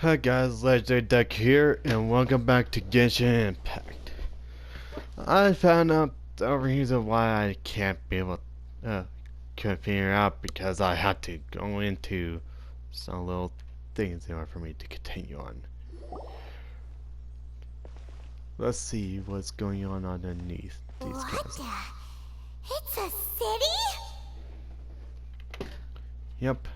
Hi guys, Legendarydekker here, and welcome back to Genshin Impact. I found out the reason why I can't be able couldn't figure out because I had to go into some little things in order for me to continue on. Let's see what's going on underneath these What guys. It's a city? Yep.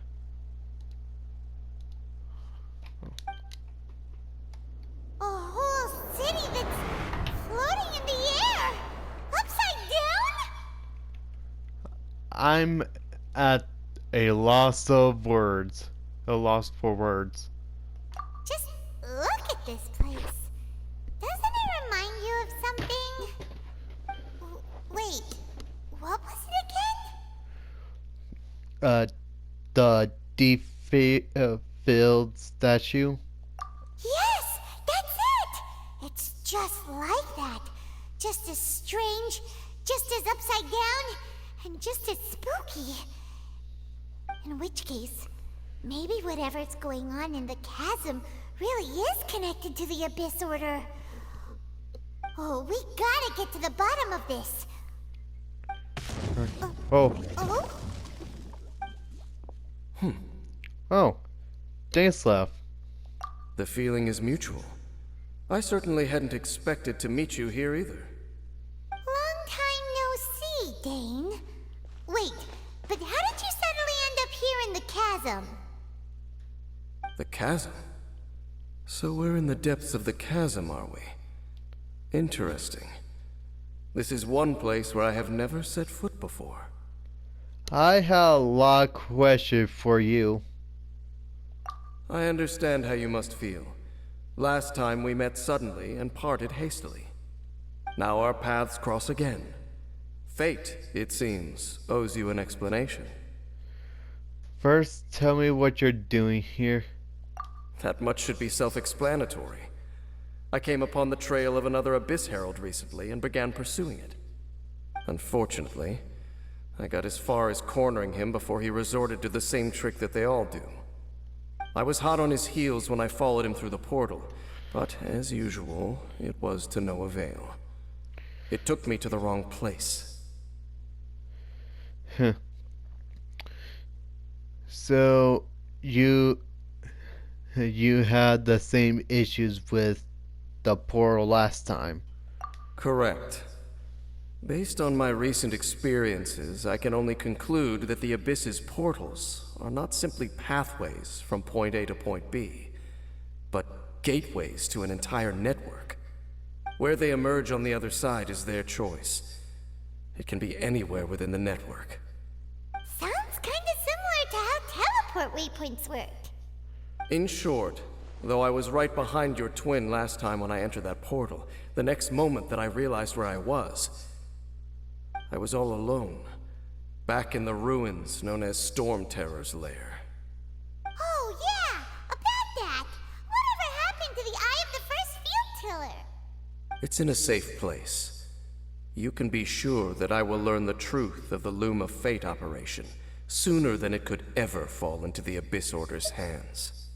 A whole city that's floating in the air? Upside down? I'm at a loss of words. A loss for words. Just look at this place. Doesn't it remind you of something? Wait, what was it again? The field statue. Yes, that's it! It's just like that. Just as strange, just as upside down, and just as spooky. In which case, maybe whatever's going on in the chasm really is connected to the Abyss Order. Oh, we gotta get to the bottom of this. Oh. Oh? Oh. Daislav. The feeling is mutual. I certainly hadn't expected to meet you here either. Long time no see, Dane. Wait, but how did you suddenly end up here in the chasm? The chasm? So we're in the depths of the chasm, are we? Interesting. This is one place where I have never set foot before. I have a lot of questions for you. I understand how you must feel. Last time we met suddenly and parted hastily. Now our paths cross again. Fate, it seems, owes you an explanation. First, tell me what you're doing here. That much should be self-explanatory. I came upon the trail of another Abyss Herald recently and began pursuing it. Unfortunately, I got as far as cornering him before he resorted to the same trick that they all do. I was hot on his heels when I followed him through the portal, but as usual, it was to no avail. It took me to the wrong place. So, you had the same issues with the portal last time. Correct. Based on my recent experiences, I can only conclude that the Abyss's portals are not simply pathways from point A to point B, but gateways to an entire network. Where they emerge on the other side is their choice. It can be anywhere within the network. Sounds kinda similar to how teleport waypoints work. In short, though I was right behind your twin last time when I entered that portal, the next moment that I realized where I was all alone, back in the ruins known as Storm Terror's lair. Oh, yeah! About that! Whatever happened to the Eye of the First Field Tiller? It's in a safe place. You can be sure that I will learn the truth of the Loom of Fate operation sooner than it could ever fall into the Abyss Order's hands.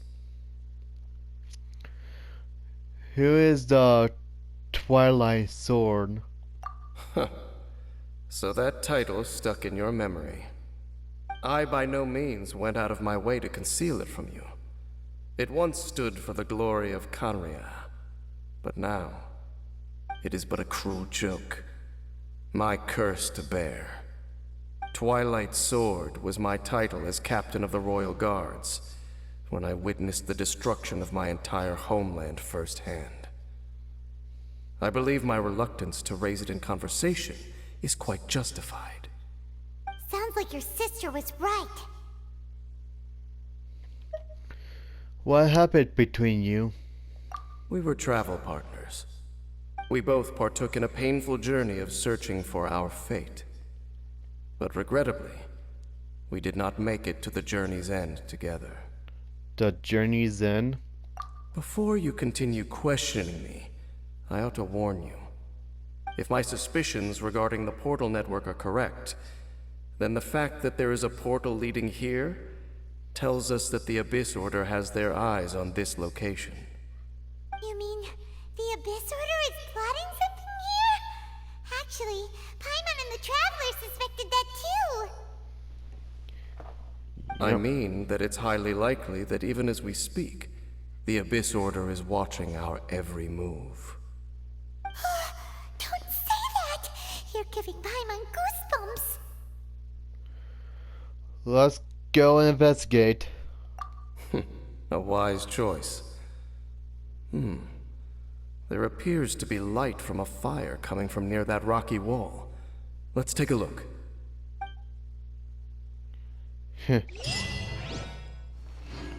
Who is the Twilight Sword? So that title stuck in your memory. I by no means went out of my way to conceal it from you. It once stood for the glory of Kanria, but now it is but a cruel joke. My curse to bear. Twilight Sword was my title as captain of the Royal Guards when I witnessed the destruction of my entire homeland firsthand. I believe my reluctance to raise it in conversation is quite justified. Sounds like your sister was right. What happened between you? We were travel partners. We both partook in a painful journey of searching for our fate. But regrettably, we did not make it to the journey's end together. The journey's end? Before you continue questioning me, I ought to warn you. If my suspicions regarding the portal network are correct, then the fact that there is a portal leading here tells us that the Abyss Order has their eyes on this location. You mean the Abyss Order is plotting something here? Actually, Paimon and the Traveler suspected that too. I mean that it's highly likely that even as we speak, the Abyss Order is watching our every move. Don't say that! You're giving Paimon goosebumps. Let's go investigate. A wise choice. There appears to be light from a fire coming from near that rocky wall. Let's take a look.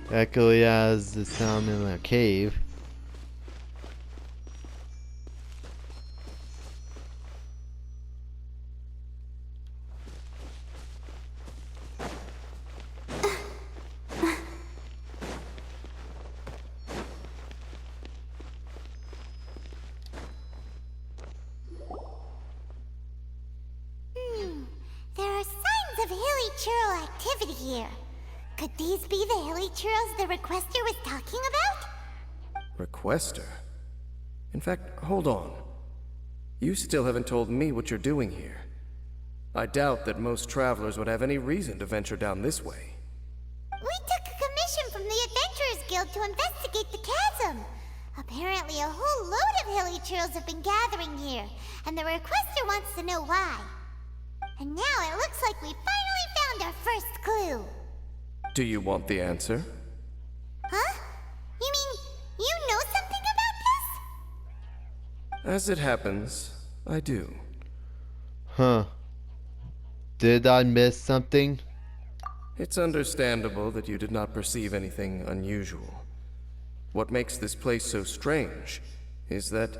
Echoey as the sound in a cave. There are signs of hilly churl activity here. Could these be the hilly churls the requester was talking about? Requester? In fact, hold on. You still haven't told me what you're doing here. I doubt that most travelers would have any reason to venture down this way. We took a commission from the Adventurers Guild to investigate the chasm. Apparently a whole load of hilly churls have been gathering here, and the requester wants to know why. And now it looks like we finally found our first clue. Do you want the answer? Huh? You mean you know something about this? As it happens, I do. Huh. Did I miss something? It's understandable that you did not perceive anything unusual. What makes this place so strange is that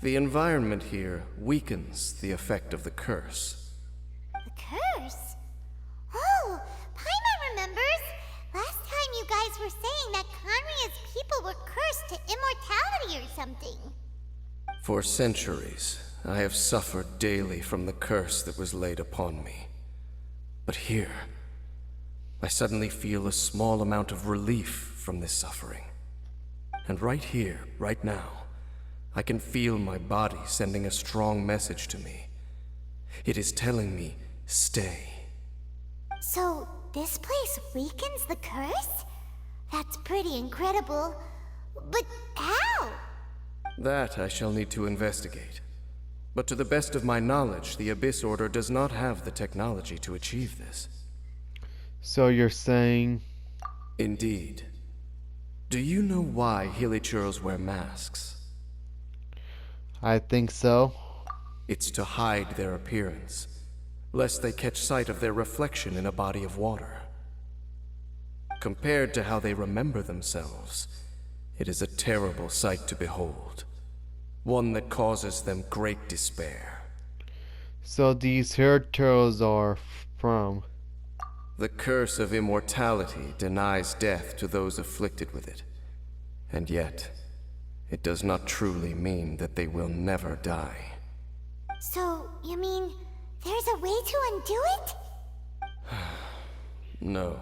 the environment here weakens the effect of the curse. The curse? Oh, Paimon remembers. Last time you guys were saying that Conria's people were cursed to immortality or something. For centuries, I have suffered daily from the curse that was laid upon me. But here, I suddenly feel a small amount of relief from this suffering. And right here, right now, I can feel my body sending a strong message to me. It is telling me, stay. So, this place weakens the curse? That's pretty incredible. But how? That I shall need to investigate. But to the best of my knowledge, the Abyss Order does not have the technology to achieve this. So you're saying... Indeed. Do you know why Hilichurls wear masks? I think so. It's to hide their appearance, lest they catch sight of their reflection in a body of water. Compared to how they remember themselves, it is a terrible sight to behold. One that causes them great despair. So these hair turtles are from... The curse of immortality denies death to those afflicted with it. And yet, it does not truly mean that they will never die. So, you mean there's a way to undo it? No.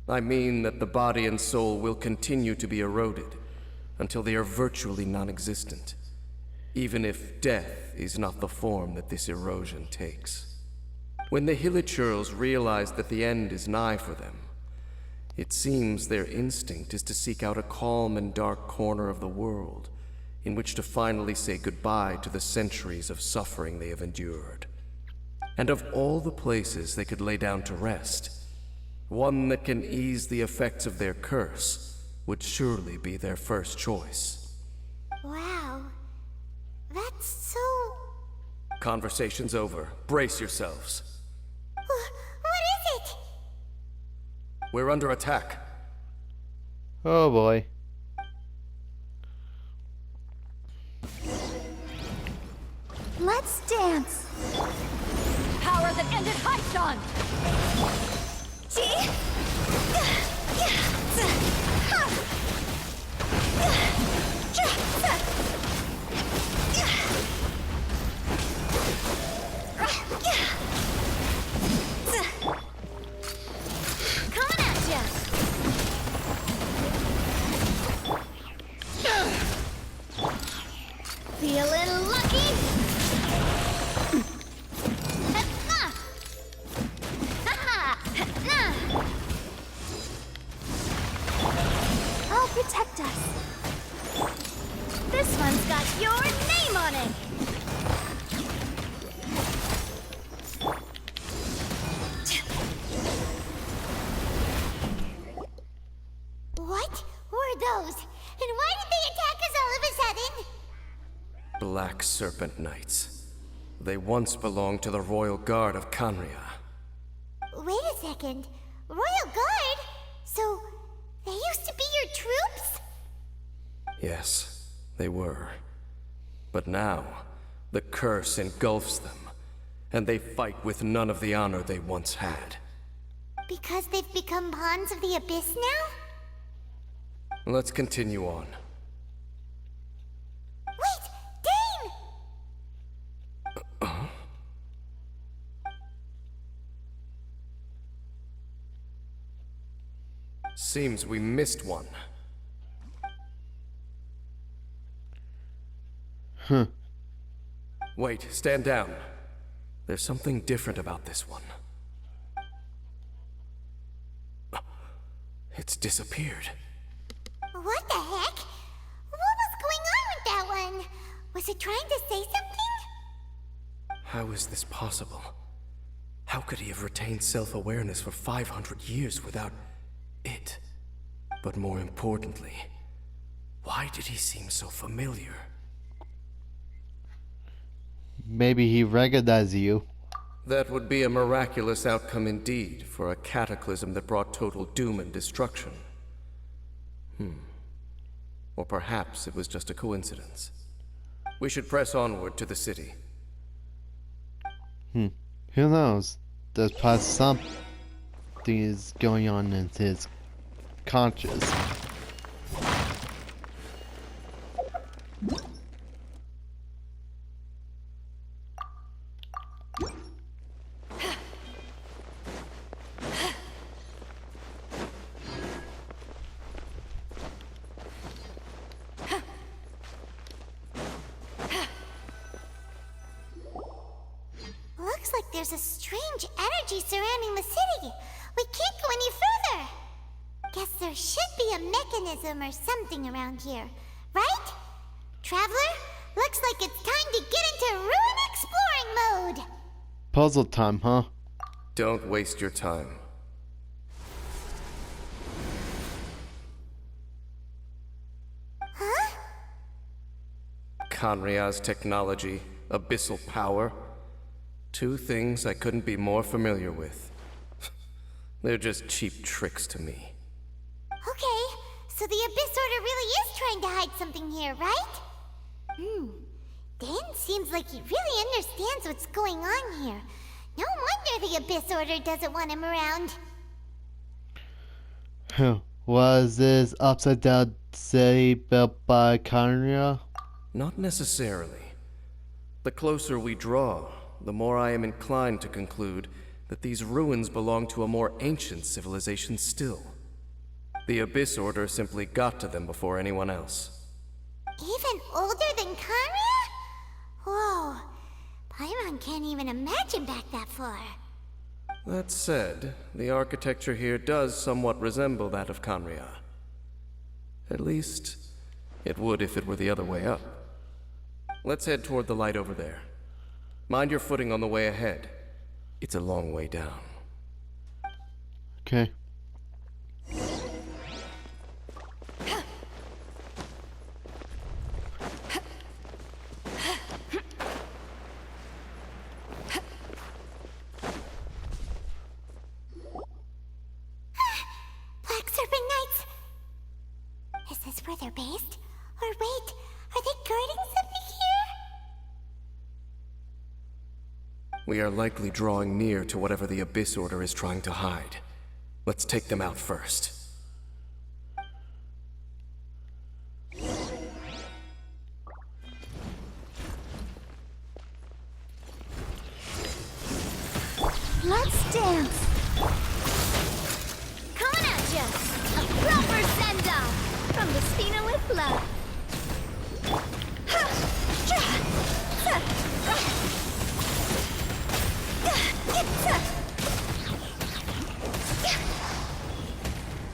I mean that the body and soul will continue to be eroded until they are virtually non-existent, even if death is not the form that this erosion takes. When the Hilichurls realize that the end is nigh for them, it seems their instinct is to seek out a calm and dark corner of the world in which to finally say goodbye to the centuries of suffering they have endured. And of all the places they could lay down to rest, one that can ease the effects of their curse would surely be their first choice. Wow. That's so... Conversation's over. Brace yourselves. What is it? We're under attack. Oh boy. Let's dance. Power that ended Haishan! protect us. This one's got your name on it! What were those? And why did they attack us all of a sudden? Black Serpent Knights. They once belonged to the Royal Guard of Canria. Wait a second. Royal Guard? So, they used to be your troops? Yes, they were. But now, the curse engulfs them, and they fight with none of the honor they once had. Because they've become pawns of the Abyss now? Let's continue on. Wait! Dane! Seems we missed one. Huh. Wait, stand down. There's something different about this one. It's disappeared. What the heck? What was going on with that one? Was it trying to say something? How is this possible? How could he have retained self-awareness for 500 years without it? But more importantly, why did he seem so familiar? Maybe he recognized you. That would be a miraculous outcome indeed for a cataclysm that brought total doom and destruction. Or perhaps it was just a coincidence. We should press onward to the city. Who knows? There's probably something is going on in his conscious. Looks like there's a strange energy surrounding the city. We can't go any further. Guess there should be a mechanism or something around here, right? Traveler, looks like it's time to get into ruin exploring mode. Puzzle time, huh? Don't waste your time. Huh? Canria's technology, abyssal power. Two things I couldn't be more familiar with. They're just cheap tricks to me. Okay, so the Abyss Order really is trying to hide something here, right? Dan seems like he really understands what's going on here. No wonder the Abyss Order doesn't want him around. Was this upside down city built by Canria? Not necessarily. The closer we draw, the more I am inclined to conclude that these ruins belong to a more ancient civilization still. The Abyss Order simply got to them before anyone else. Even older than Kanria? Whoa, Paimon can't even imagine back that far. That said, the architecture here does somewhat resemble that of Canria. At least, it would if it were the other way up. Let's head toward the light over there. Mind your footing on the way ahead. It's a long way down. Okay. Black Serpent Knights! Is this where they're based? Or wait, are they guarding something here? We are likely drawing near to whatever the Abyss Order is trying to hide. Let's take them out first. Let's dance. Coming at ya! A proper send-off from the Spina with love.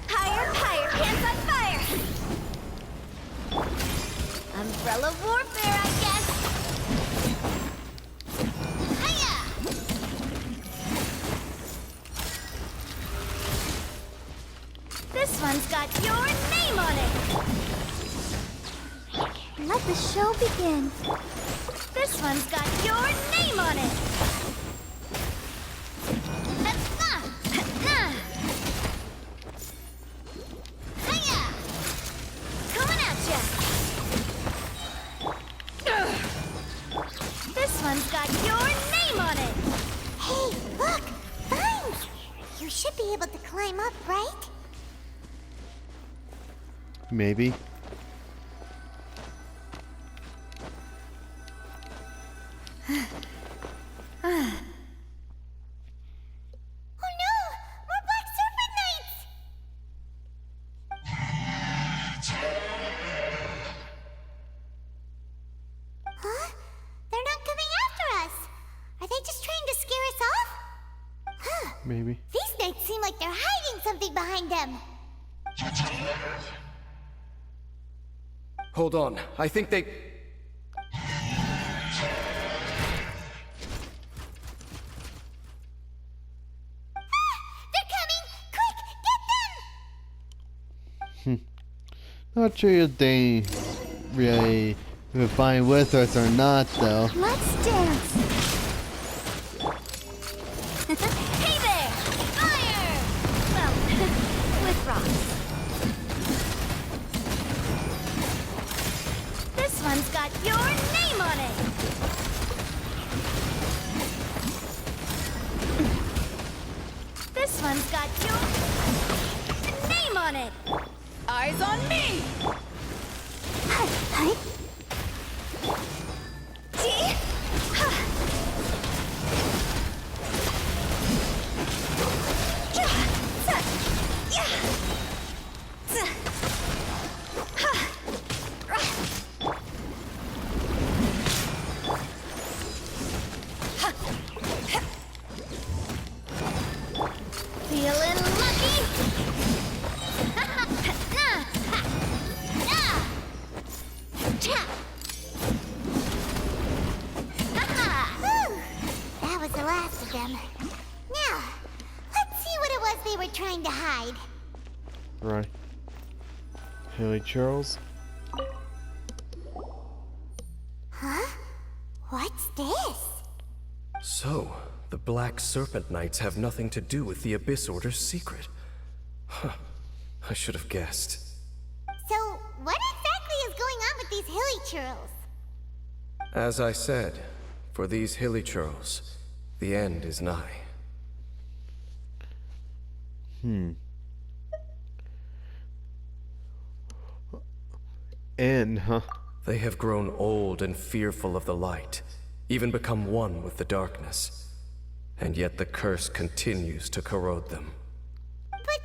Higher, higher, hands on fire! Umbrella warfare, I guess. Hiya! This one's got your name on it. Let the show begin. This one's got your name on it. Hiya! Coming at ya. This one's got your name on it. Hey, look! Vines! You should be able to climb up, right? Maybe. Oh no! More black serpent knights! Huh? They're not coming after us! Are they just trying to scare us off? Huh. Maybe. These knights seem like they're hiding something behind them. Hold on. I think they... They're coming! Quick, get them! Not sure if they really were fine with us or not, though. Let's dance. Hey there! Fire! Well, with rocks. This one's got your name on it. This one's got your name on it. Eyes on me! Hi. Gee! Feeling lucky? Whew. That was the last of them. Now, let's see what it was they were trying to hide. Right. Haley Charles? Huh? What's this? So, the Black Serpent Knights have nothing to do with the Abyss Order's secret. Huh. I should have guessed. So, what exactly is going on with these hilly churls? As I said, for these hilly churls, the end is nigh. N, huh? They have grown old and fearful of the light, even become one with the darkness. And yet the curse continues to corrode them. But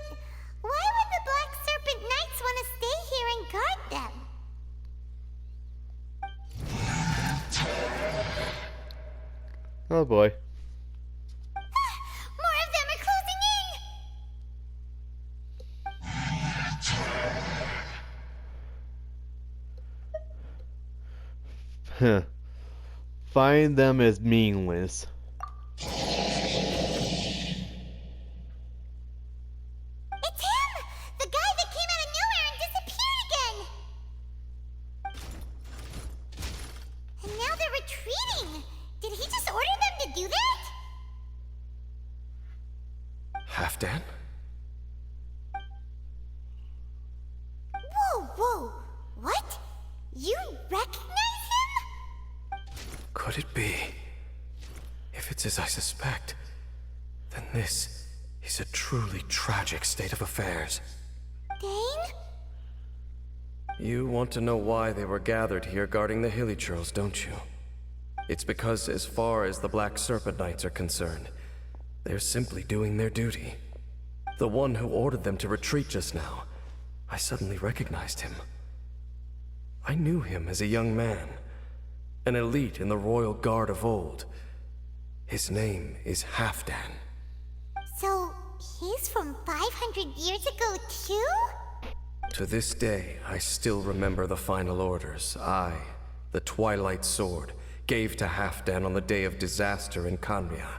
why would the Black Serpent Knights want to stay here and guard them? Oh boy. More of them are closing in! Huh. Find them as meaningless. It's him! The guy that came out of nowhere and disappeared again! And now they're retreating! Did he just order them to do that? Halfdan? Whoa, whoa! What? You recognize him? Could it be? If it's as I suspect, then this is a truly tragic state of affairs. Dane? You want to know why they were gathered here guarding the Hilly Churls, don't you? It's because as far as the Black Serpent Knights are concerned, they're simply doing their duty. The one who ordered them to retreat just now, I suddenly recognized him. I knew him as a young man, an elite in the royal guard of old. His name is Halfdan. So, he's from 500 years ago, too? To this day, I still remember the final orders I, the Twilight Sword, gave to Halfdan on the day of disaster in Canria,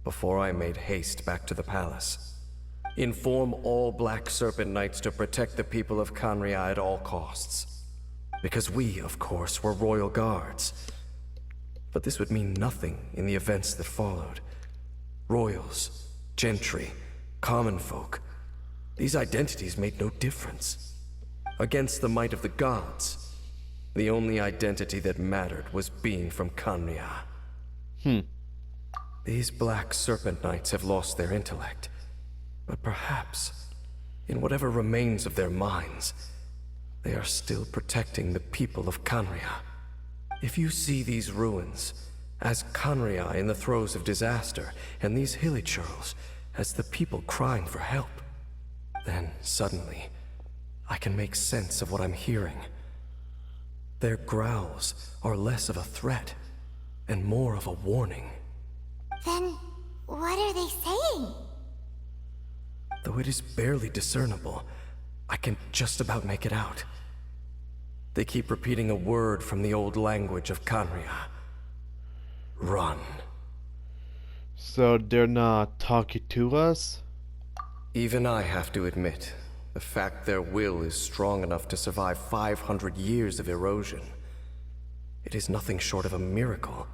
before I made haste back to the palace. Inform all Black Serpent Knights to protect the people of Canria at all costs. Because we, of course, were royal guards. But this would mean nothing in the events that followed. Royals, gentry, common folk. These identities made no difference. Against the might of the gods, the only identity that mattered was being from Canria. These Black Serpent Knights have lost their intellect. But perhaps, in whatever remains of their minds, they are still protecting the people of Canria. If you see these ruins as Canria in the throes of disaster, and these hilichurls as the people crying for help, then suddenly, I can make sense of what I'm hearing. Their growls are less of a threat, and more of a warning. Then, what are they saying? Though it is barely discernible, I can just about make it out. They keep repeating a word from the old language of Canria. Run. So they're not talking to us? Even I have to admit, the fact their will is strong enough to survive 500 years of erosion. It is nothing short of a miracle,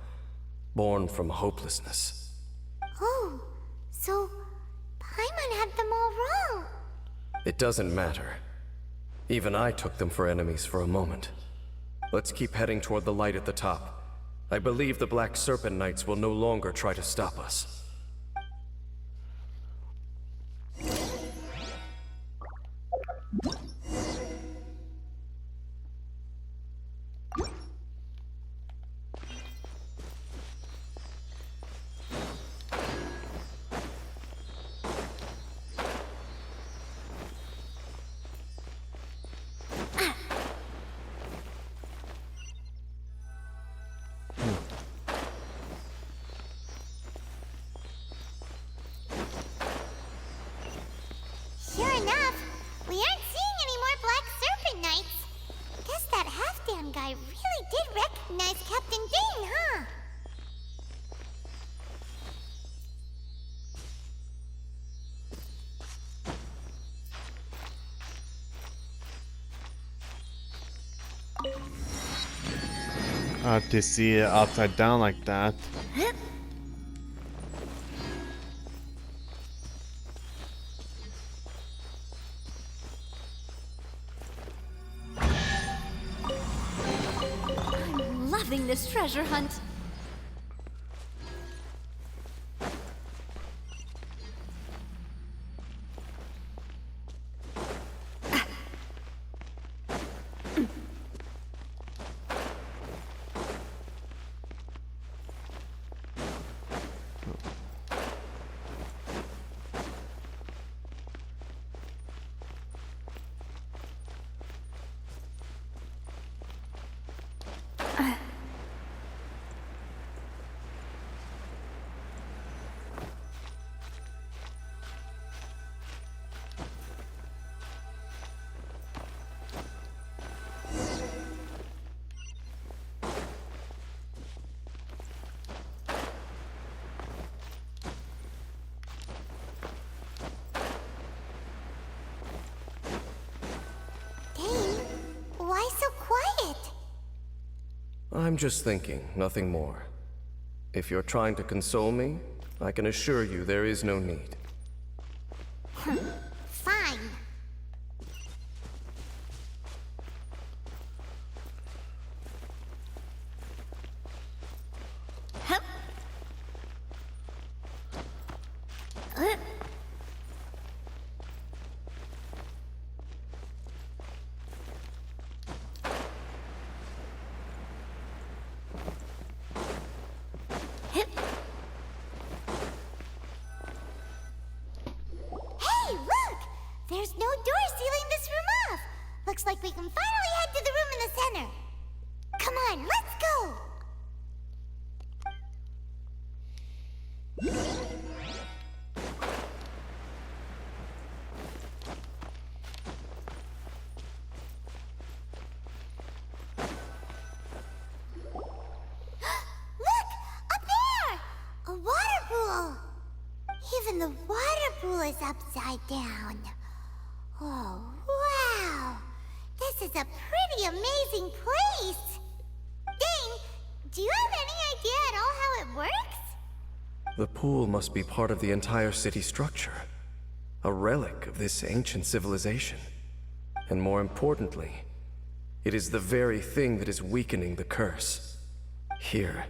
born from hopelessness. Oh, so Paimon had them all wrong. It doesn't matter. Even I took them for enemies for a moment. Let's keep heading toward the light at the top. I believe the Black Serpent Knights will no longer try to stop us. Sure enough, we aren't seeing any more Black Serpent Knights. Guess that Halfdan guy really did recognize Captain Dane, huh? To see it upside down like that. I'm loving this treasure hunt. Dane, why so quiet? I'm just thinking, nothing more. If you're trying to console me, I can assure you there is no need. Fine. Hup. Uh. Hip. Hey, look! There's no door sealing this room off. Looks like we can finally head to the room in the center. Come on, let's go! Even the water pool is upside down. Oh, wow! This is a pretty amazing place! Dane, do you have any idea at all how it works? The pool must be part of the entire city structure. A relic of this ancient civilization. And more importantly, it is the very thing that is weakening the curse. Here,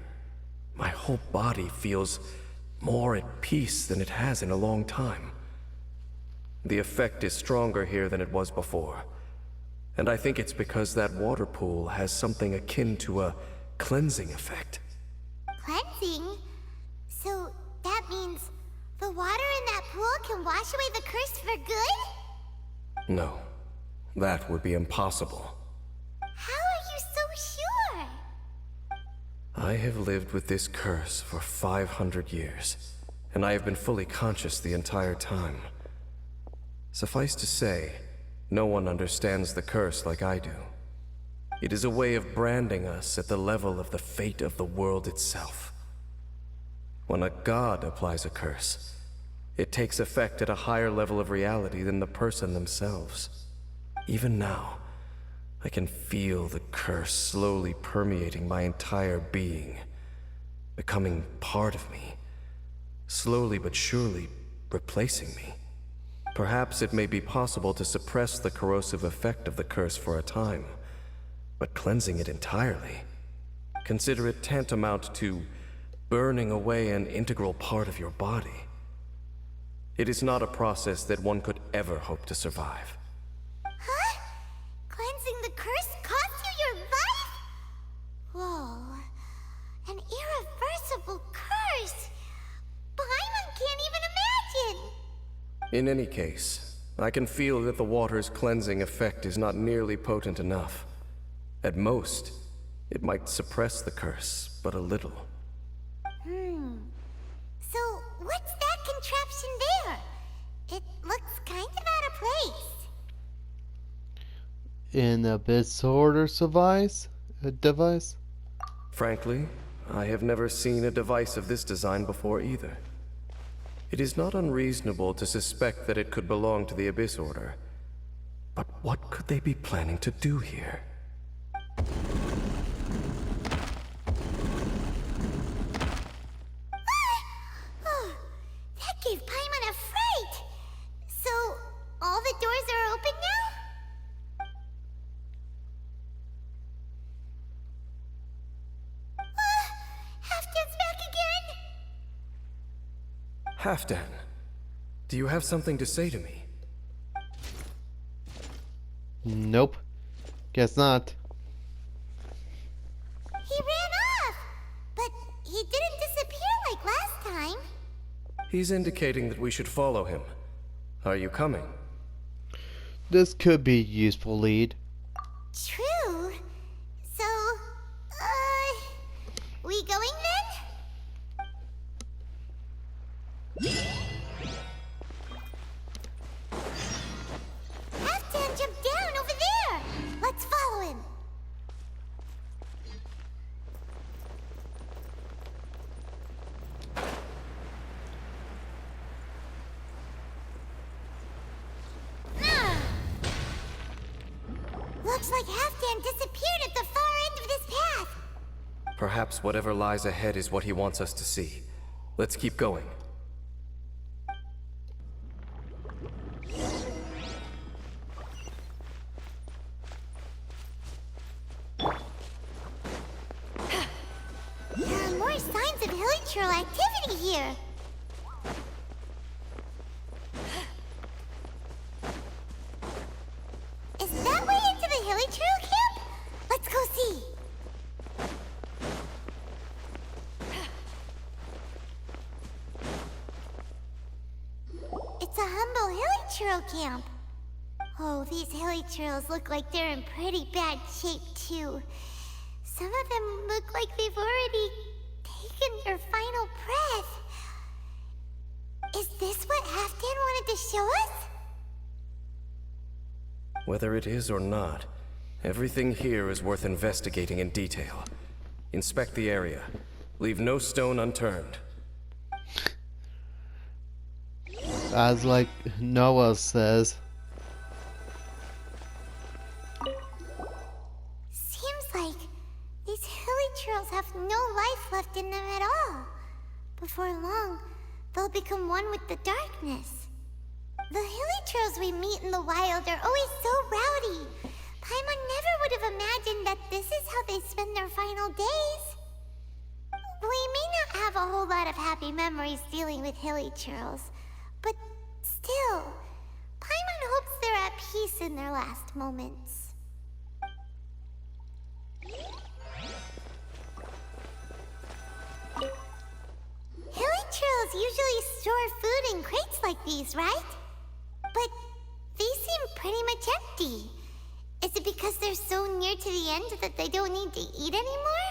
my whole body feels more at peace than it has in a long time. The effect is stronger here than it was before. And I think it's because that water pool has something akin to a cleansing effect. Cleansing? So that means the water in that pool can wash away the curse for good? No, that would be impossible. How are you so sure? I have lived with this curse for 500 years, and I have been fully conscious the entire time. Suffice to say, no one understands the curse like I do. It is a way of branding us at the level of the fate of the world itself. When a god applies a curse, it takes effect at a higher level of reality than the person themselves. Even now, I can feel the curse slowly permeating my entire being, becoming part of me, slowly but surely replacing me. Perhaps it may be possible to suppress the corrosive effect of the curse for a time, but cleansing it entirely, consider it tantamount to burning away an integral part of your body. It is not a process that one could ever hope to survive. Huh? Cleansing the curse cost you your life? Whoa. An irreversible curse. Paimon can't even imagine. In any case, I can feel that the water's cleansing effect is not nearly potent enough. At most, it might suppress the curse, but a little. So, what's that contraption there? It looks kind of out of place. An abyss order device? Frankly, I have never seen a device of this design before either. It is not unreasonable to suspect that it could belong to the Abyss Order. But what could they be planning to do here? Oh, that gave Paimon a fright. So, all the doors are open now? Halfdan's back again? Halfdan, do you have something to say to me? Nope. Guess not. He ran off, but he didn't disappear like last time. He's indicating that we should follow him. Are you coming? This could be a useful lead. True. So, we going then? Halfdan jumped down over there. Let's follow him. Looks like Halfdan disappeared at the far end of this path. Perhaps whatever lies ahead is what he wants us to see. Let's keep going. There are more signs of hilichurl activity here. Is that way into the hilichurl camp? Let's go see. It's a humble hilichurl camp. Oh, these hilichurls look like they're in pretty bad shape too. Some of them look like they've already taken their final breath. Is this what Halfdan wanted to show us? Whether it is or not, everything here is worth investigating in detail. Inspect the area. Leave no stone unturned. As like Noah says. Seems like these hilly churls have no life left in them at all. Before long, they'll become one with the darkness. The hilly churls we meet in the wild are always so rowdy. Paimon never would have imagined that this is how they spend their final days. We may not have a whole lot of happy memories dealing with hilly churls, but still, Paimon hopes they're at peace in their last moments. Hilly churls usually store food in crates like these, right? But these seem pretty much empty. Is it because they're so near to the end that they don't need to eat anymore?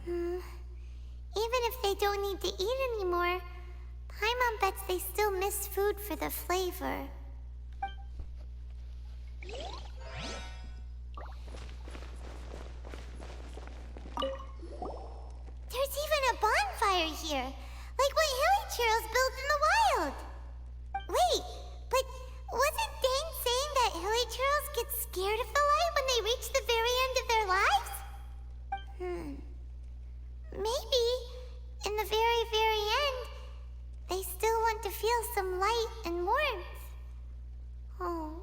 Even if they don't need to eat anymore, Paimon bets they still miss food for the flavor. There's even a bonfire here, like what hilly churls build in the wild. Wait, but wasn't Dane saying that hilly churls get scared of the light when they reach the very end of their lives? Maybe, in the very, very end, they still want to feel some light and warmth. Oh.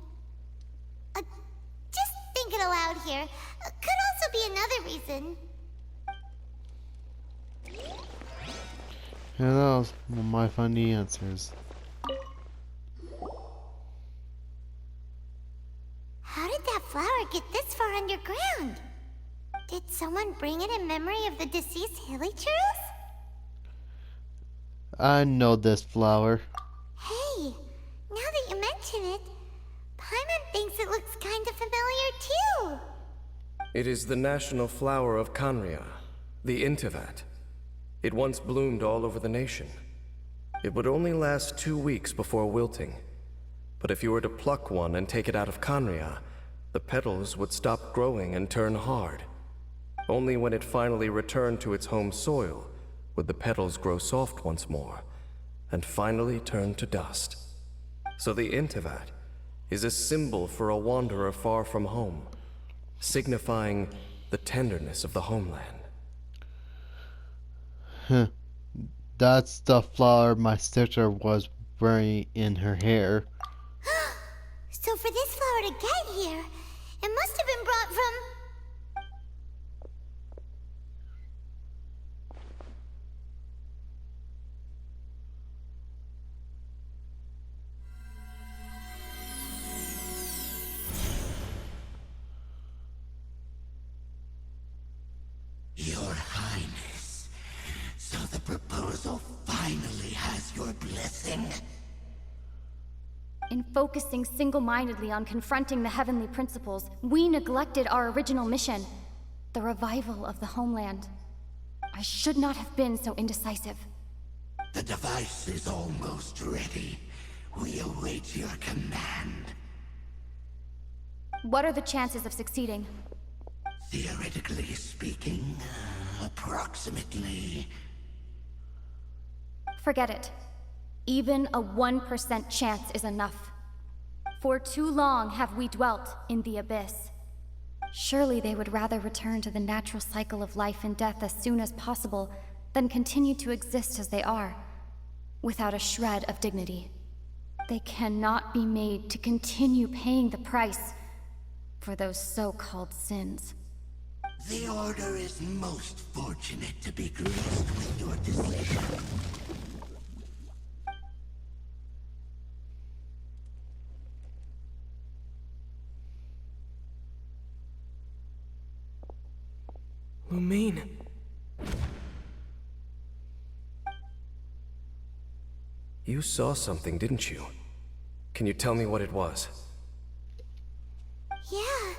Just thinking aloud here. Could also be another reason. Who knows? We might find the answers. How did that flower get this far underground? Did someone bring it in memory of the deceased hilly churls? I know this flower. Hey, now that you mention it, Paimon thinks it looks kind of familiar too. It is the national flower of Canria, the Intivat. It once bloomed all over the nation. It would only last 2 weeks before wilting. But if you were to pluck one and take it out of Canria, the petals would stop growing and turn hard. Only when it finally returned to its home soil would the petals grow soft once more, and finally turn to dust. So the Intivat is a symbol for a wanderer far from home, signifying the tenderness of the homeland. That's the flower my sister was wearing in her hair. So for this flower to get here, it must have been brought from... Your Highness, so the proposal finally has your blessing? In focusing single-mindedly on confronting the heavenly principles, we neglected our original mission, the revival of the homeland. I should not have been so indecisive. The device is almost ready. We await your command. What are the chances of succeeding? Theoretically speaking, approximately. Forget it. Even a 1% chance is enough. For too long have we dwelt in the abyss. Surely they would rather return to the natural cycle of life and death as soon as possible than continue to exist as they are, without a shred of dignity. They cannot be made to continue paying the price for those so-called sins. The Order is most fortunate to be graced with your decision. Lumine. You saw something, didn't you? Can you tell me what it was? Yeah,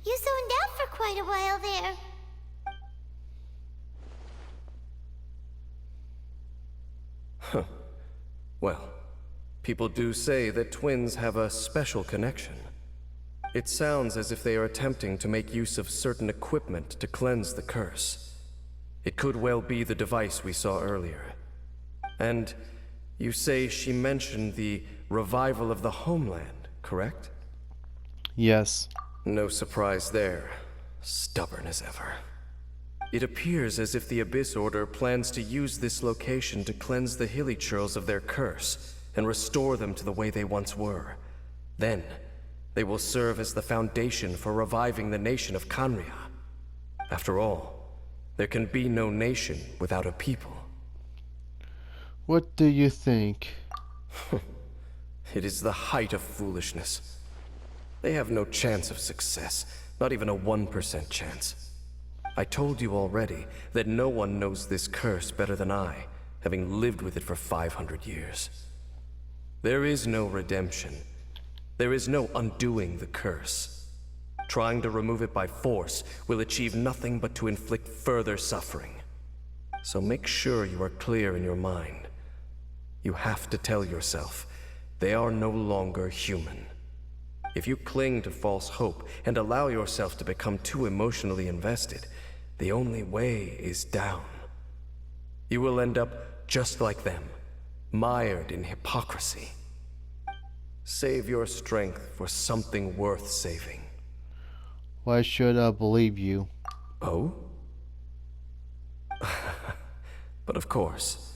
you zoned out for quite a while there. Huh. Well, people do say that twins have a special connection. It sounds as if they are attempting to make use of certain equipment to cleanse the curse. It could well be the device we saw earlier. And You say she mentioned the revival of the homeland, correct? Yes. No surprise there. Stubborn as ever. It appears as if the Abyss Order plans to use this location to cleanse the Hilichurls of their curse and restore them to the way they once were. Then, they will serve as the foundation for reviving the nation of Khaenri'ah. After all, there can be no nation without a people. What do you think? It is the height of foolishness. They have no chance of success, not even a 1% chance. I told you already that no one knows this curse better than I, having lived with it for 500 years. There is no redemption. There is no undoing the curse. Trying to remove it by force will achieve nothing but to inflict further suffering. So make sure you are clear in your mind. You have to tell yourself, they are no longer human. If you cling to false hope and allow yourself to become too emotionally invested, the only way is down. You will end up just like them, mired in hypocrisy. Save your strength for something worth saving. Why should I believe you? Oh? But of course,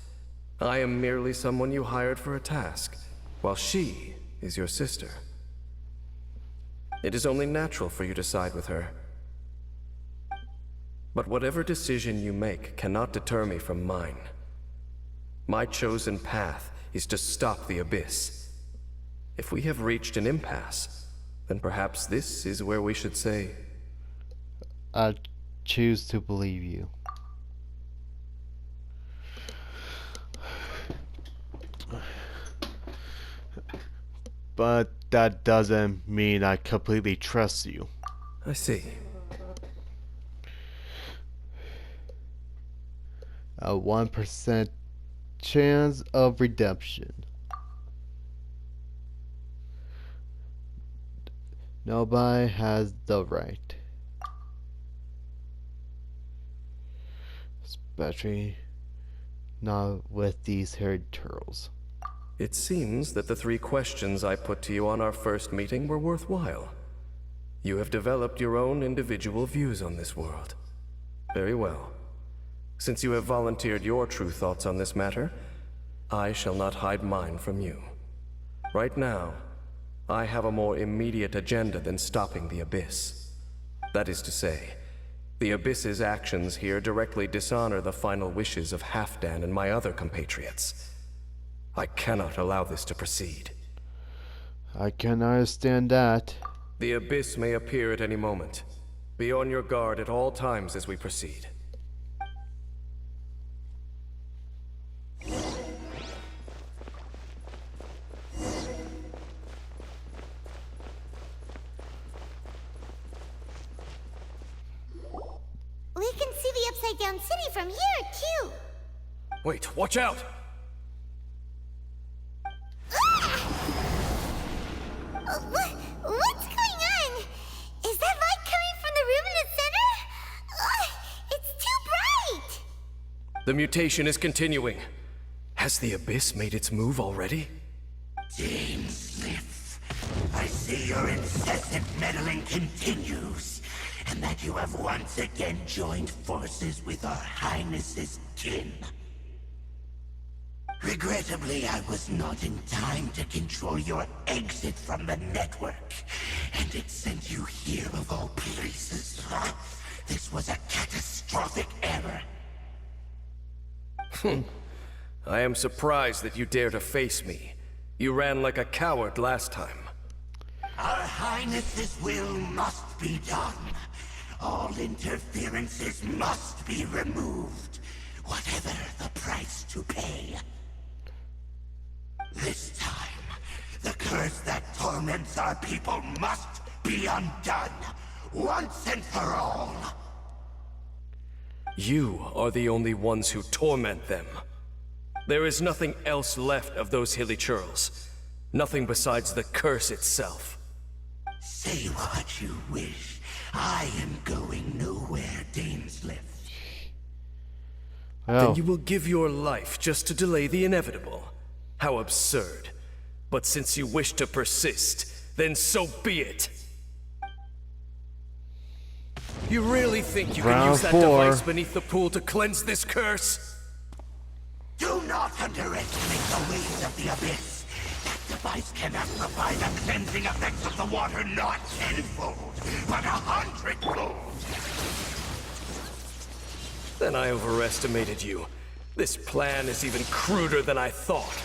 I am merely someone you hired for a task, while she is your sister. It is only natural for you to side with her. But whatever decision you make cannot deter me from mine. My chosen path is to stop the Abyss. If we have reached an impasse, then perhaps this is where we should say, I choose to believe you. But that doesn't mean I completely trust you. I see. A 1% chance of redemption. Nobody has the right. Especially not with these haired turtles. It seems that the 3 questions I put to you on our first meeting were worthwhile. You have developed your own individual views on this world. Very well. Since you have volunteered your true thoughts on this matter, I shall not hide mine from you. Right now, I have a more immediate agenda than stopping the Abyss. That is to say, the Abyss's actions here directly dishonor the final wishes of Halfdan and my other compatriots. I cannot allow this to proceed. I can understand that. The Abyss may appear at any moment. Be on your guard at all times as we proceed. We can see the Upside Down City from here, too. Wait, watch out! What's going on? Is that light coming from the room in the center? It's too bright! The mutation is continuing. Has the Abyss made its move already? Dame Sniff, I see your incessant meddling continues, and that you have once again joined forces with our Highness's kin. Regrettably, I was not in time to control your exit from the network, and it sent you here of all places. This was a catastrophic error. I am surprised that you dare to face me. You ran like a coward last time. Our Highness's will must be done. All interferences must be removed, whatever the price to pay. This time, the curse that torments our people must be undone, once and for all. You are the only ones who torment them. There is nothing else left of those Hilichurls. Nothing besides the curse itself. Say what you wish. I am going nowhere, Damesliff. Oh, Then you will give your life just to delay the inevitable. How absurd. But since you wish to persist, then so be it. You really think you can Round use that 4. device beneath the pool to cleanse this curse? Do not underestimate the waves of the abyss. That device can amplify the cleansing effects of the water not tenfold, but 100-fold. Then I overestimated you. This plan is even cruder than I thought.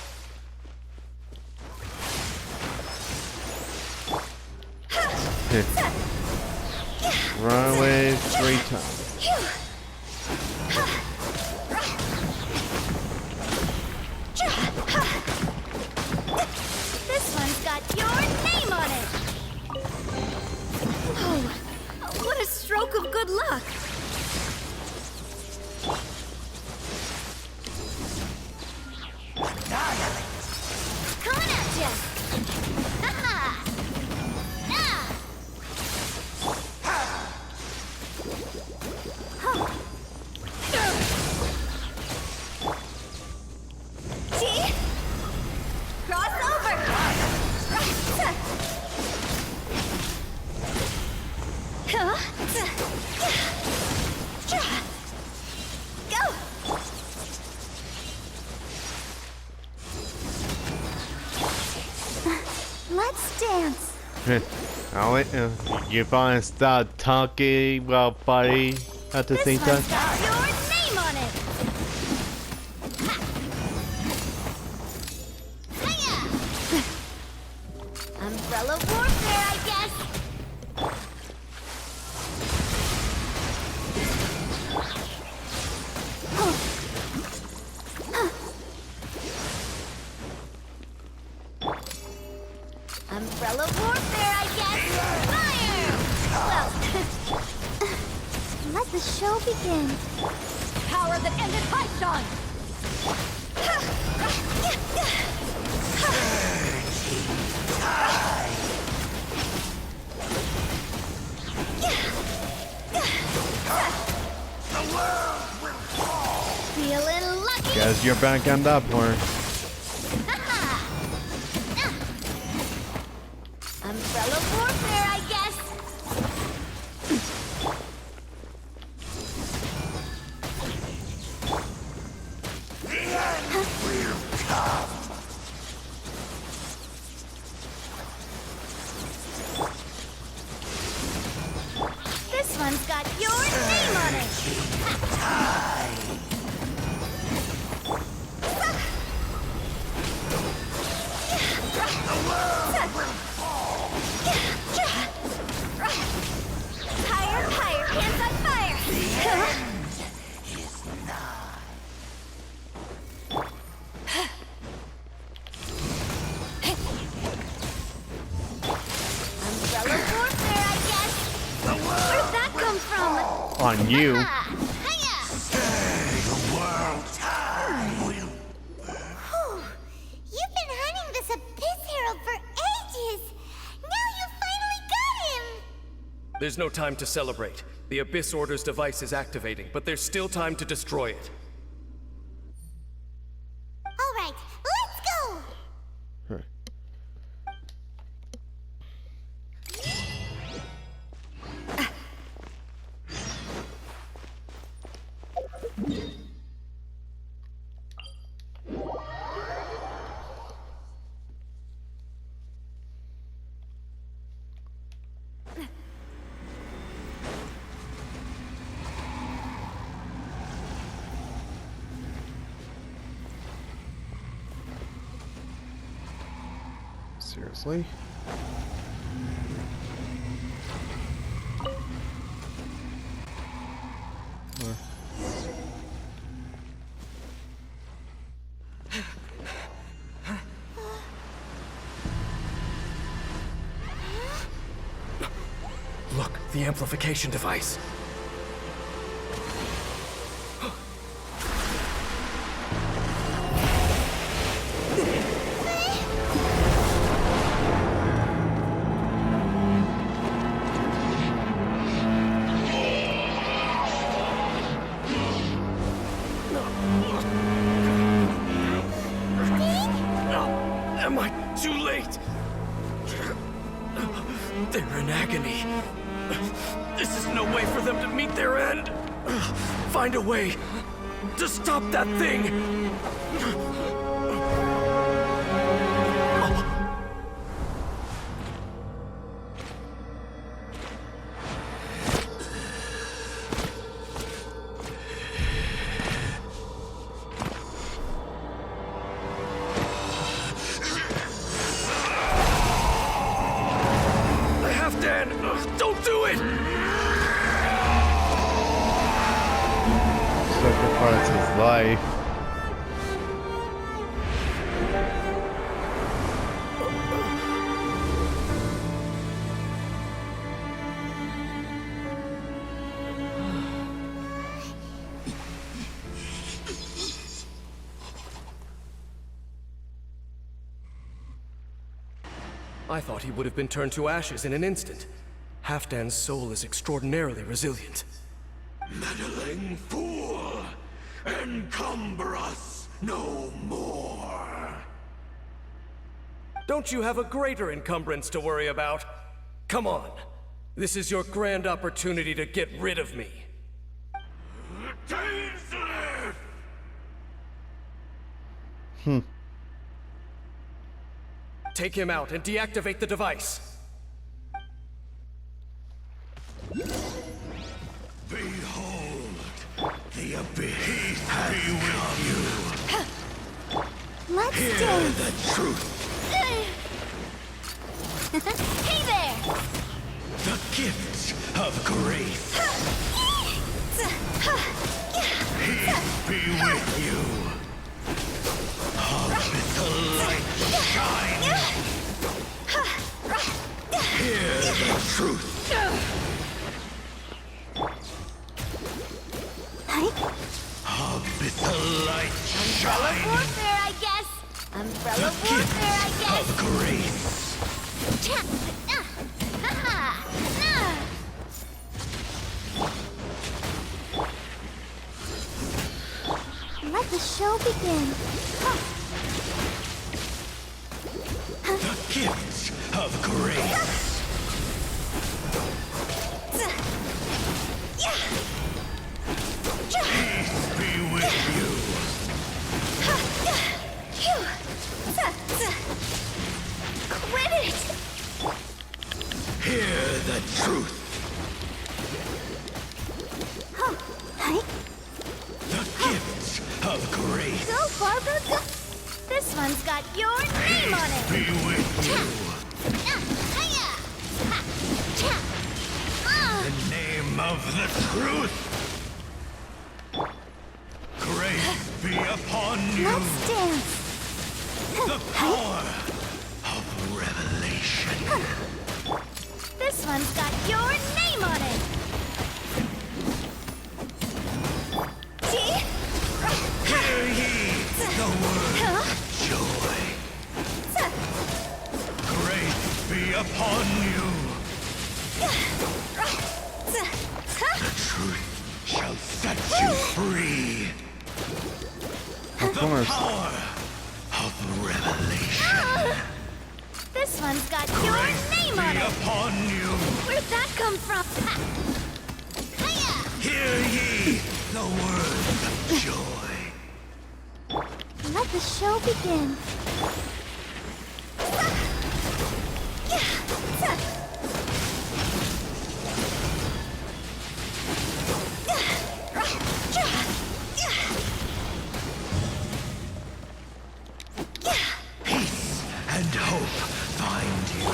Run away 3 times. This one's got your name on it. Oh, what a stroke of good luck! Coming at ya. Ha-ha. Ah. See? Cross over! Go! Let's dance. I'll wait. You finally stop talking while fighting at the same This time. one's got your name on it. Ha. Hiya. Umbrella warfare, I guess. Umbrella warfare, I guess. Fire! Well, Let the show begin. Power that ended Python! feeling lucky. Guess you're back on that point. Umbrella warfare, I guess. The end will come. This one's got your name on it. Higher, higher, hands on fire! Umbrella warfare, I guess. Where'd that come from? On you. Hiya! The world time will. Whew. You've been hunting this Abyss Herald for ages. Now you finally got him. There's no time to celebrate. The Abyss Order's device is activating, but there's still time to destroy it. All right, let's go. Seriously? Look, the amplification device. They're in agony. This is no way for them to meet their end. Find a way to stop that thing. Don't do it! Sacrifice his life. I thought he would have been turned to ashes in an instant. Halfdan's soul is extraordinarily resilient. Meddling fool! Encumber us no more! Don't you have a greater encumbrance to worry about? Come on. This is your grand opportunity to get rid of me. Dainsleif! Take him out and deactivate the device. Behold, the abyss has come. Let's Hear dance. the truth. Hey there! The gift of grace. Peace be with you. Abyssal light shine. Hear the truth. Abyssal light shine. Warfare, I guess! Umbrella warfare, I guess! Of grace. Let the show begin. The gift of grace. Peace be with you. Quit it! Hear the truth. The gift of grace. Go, Barbara, go! This one's got your name on it! Be with you. The name of the truth. Grace be upon you. Let's dance. The power of revelation. This one's got your name on it! Hear ye the word of joy. Grace be upon you. The truth shall set you free. Of The course. power of revelation. This one's got your name on Be it! upon you. Where'd that come from? Hear ye the words of joy. Let the show begin. Peace and hope find you.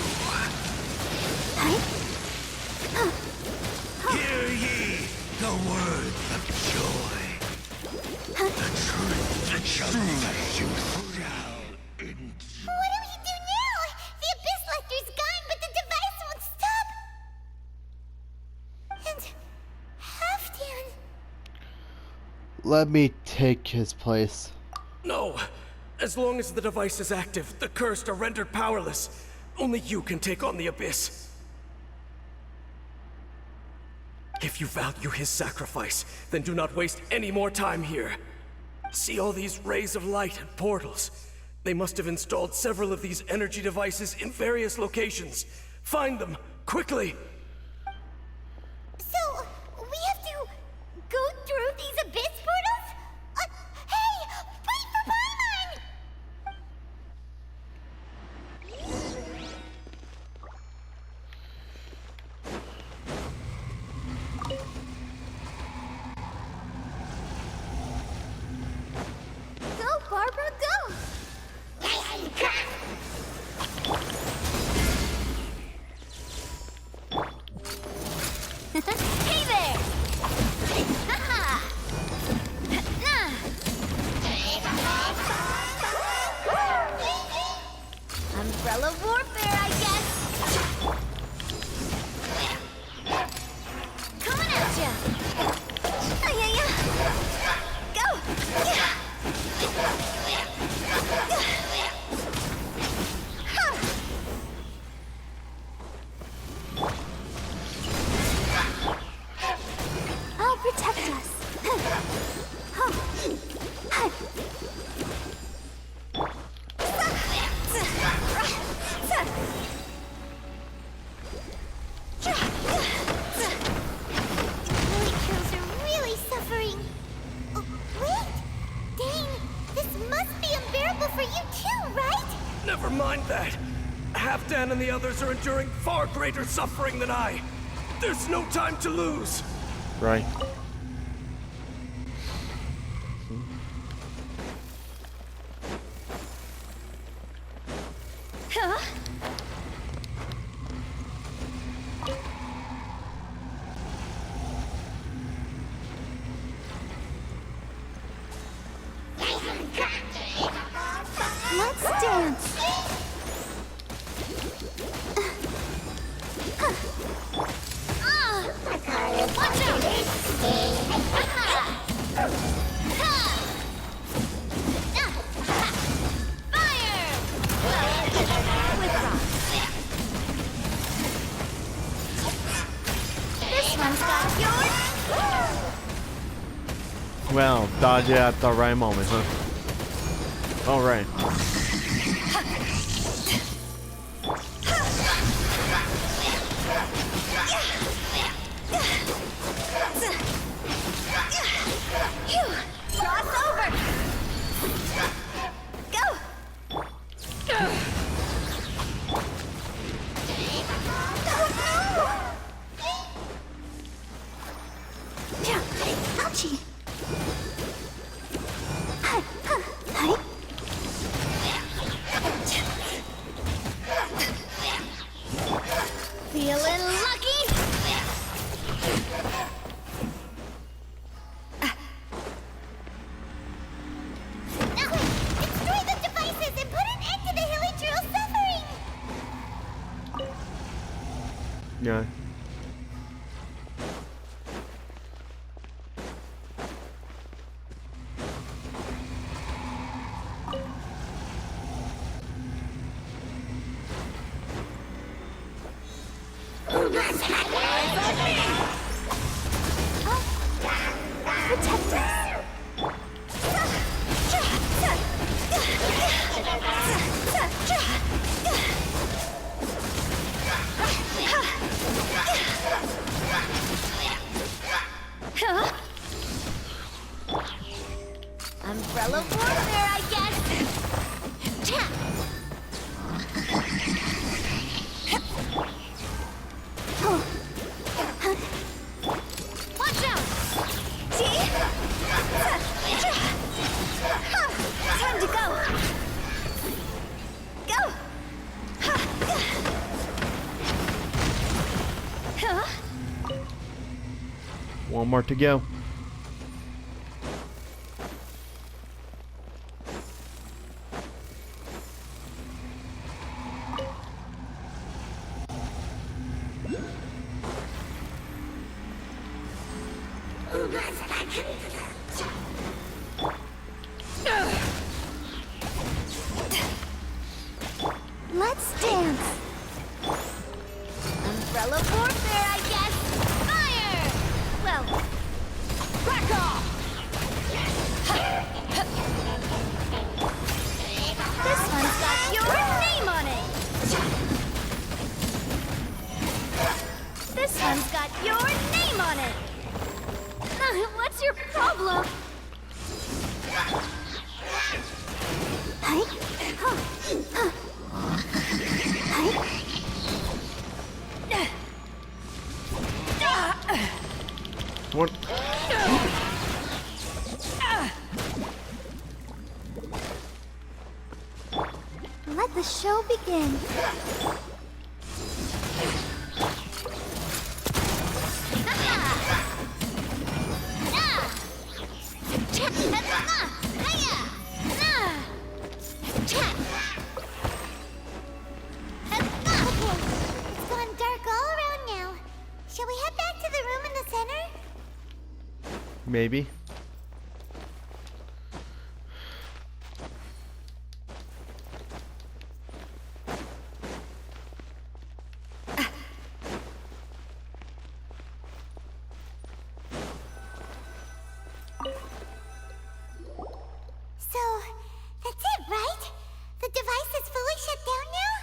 Hear ye the words of joy. The truth that shall set you free. What do we do now? The Abyss Lecter's gone, but the device won't stop! And... Halfdan... Let me take his place. No! As long as the device is active, the cursed are rendered powerless. Only you can take on the Abyss. If you value his sacrifice, then do not waste any more time here. See all these rays of light and portals? They must have installed several of these energy devices in various locations. Find them, Quickly! So, we have to go through these abyss portals? Hey! Wait for Paimon! Go, Barbara, go! Hey there! Haha! Umbrella warfare, I guess! Coming at ya! Ay-ya-ya! Go! I'll protect us. Villagers are really suffering. Oh, wait! Dang, this must be unbearable for you too, right? Never mind that. Halfdan and the others are enduring far greater suffering than I. There's no time to lose. Right. Huh? Let's dance. Watch out! Fire! With rock. This one's got yours. Well, dodge it at the right moment, huh? All right. Cross over. Go. Ouchie. Feeling lucky? Now, destroy the devices and put an end to the Hilichurl suffering! Yeah. Protect us. Huh? Umbrella warfare, I guess. Watch out! See? Time to go. Go. Huh? One more to go. Let's dance. Umbrella warfare, I guess. Fire! Well, crack off! This one's got your name on it. This one's got your name on it! What's your problem? What? Let the show begin. It's gone dark all around now. Shall we head back to the room in the center? Maybe. So, that's it, right? The device is fully shut down now?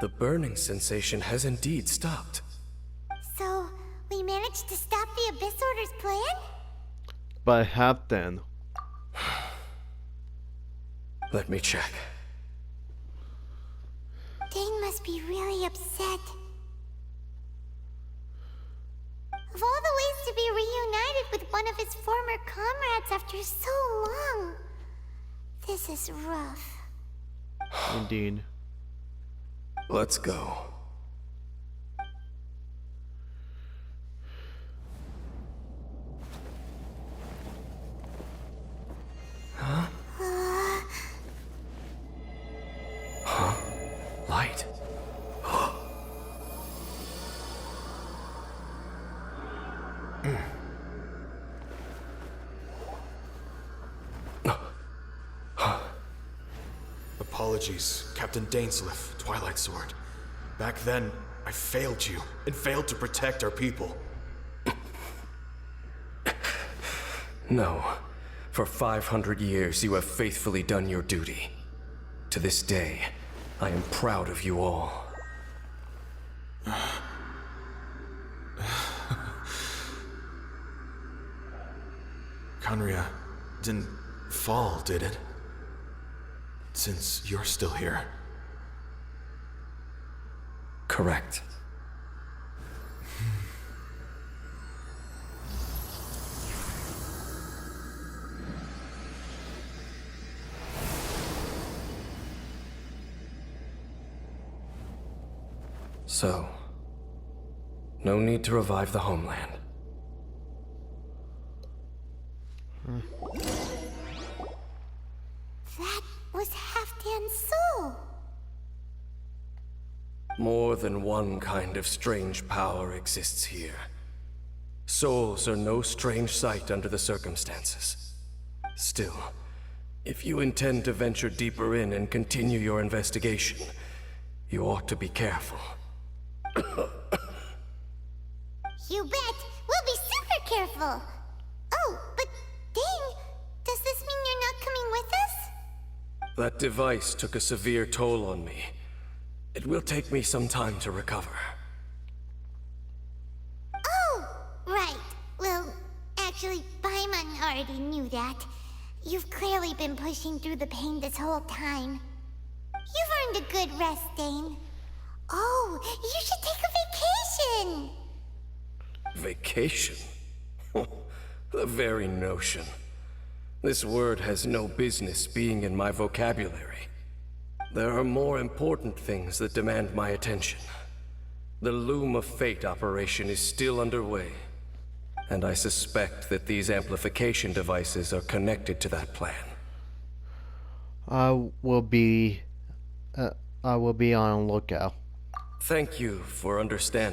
The burning sensation has indeed stopped. So, we managed to stop the Abyss Order's plan? But have then. Let me check. Dane must be really upset. Of all the ways to be reunited with one of his former comrades after so long, this is rough. Indeed. Let's go. Light. Apologies, Captain Dainsleif, Twilight Sword. Back then, I failed you, and failed to protect our people. No. For 500 years, you have faithfully done your duty. To this day, I am proud of you all. Conria didn't fall, did it? Since you're still here. Correct. So, no need to revive the homeland. That was Halfdan's soul. More than one kind of strange power exists here. Souls are no strange sight under the circumstances. Still, if you intend to venture deeper in and continue your investigation, you ought to be careful. You bet. We'll be super careful. Oh, but Dane, does this mean you're not coming with us? That device took a severe toll on me. It will take me some time to recover. Oh, right. Well, actually, Paimon already knew that. You've clearly been pushing through the pain this whole time. You've earned a good rest, Dane. Oh, you should take a vacation! Vacation? The very notion. This word has no business being in my vocabulary. There are more important things that demand my attention. The Loom of Fate operation is still underway, and I suspect that these amplification devices are connected to that plan. I will be on lookout. Thank you for understanding.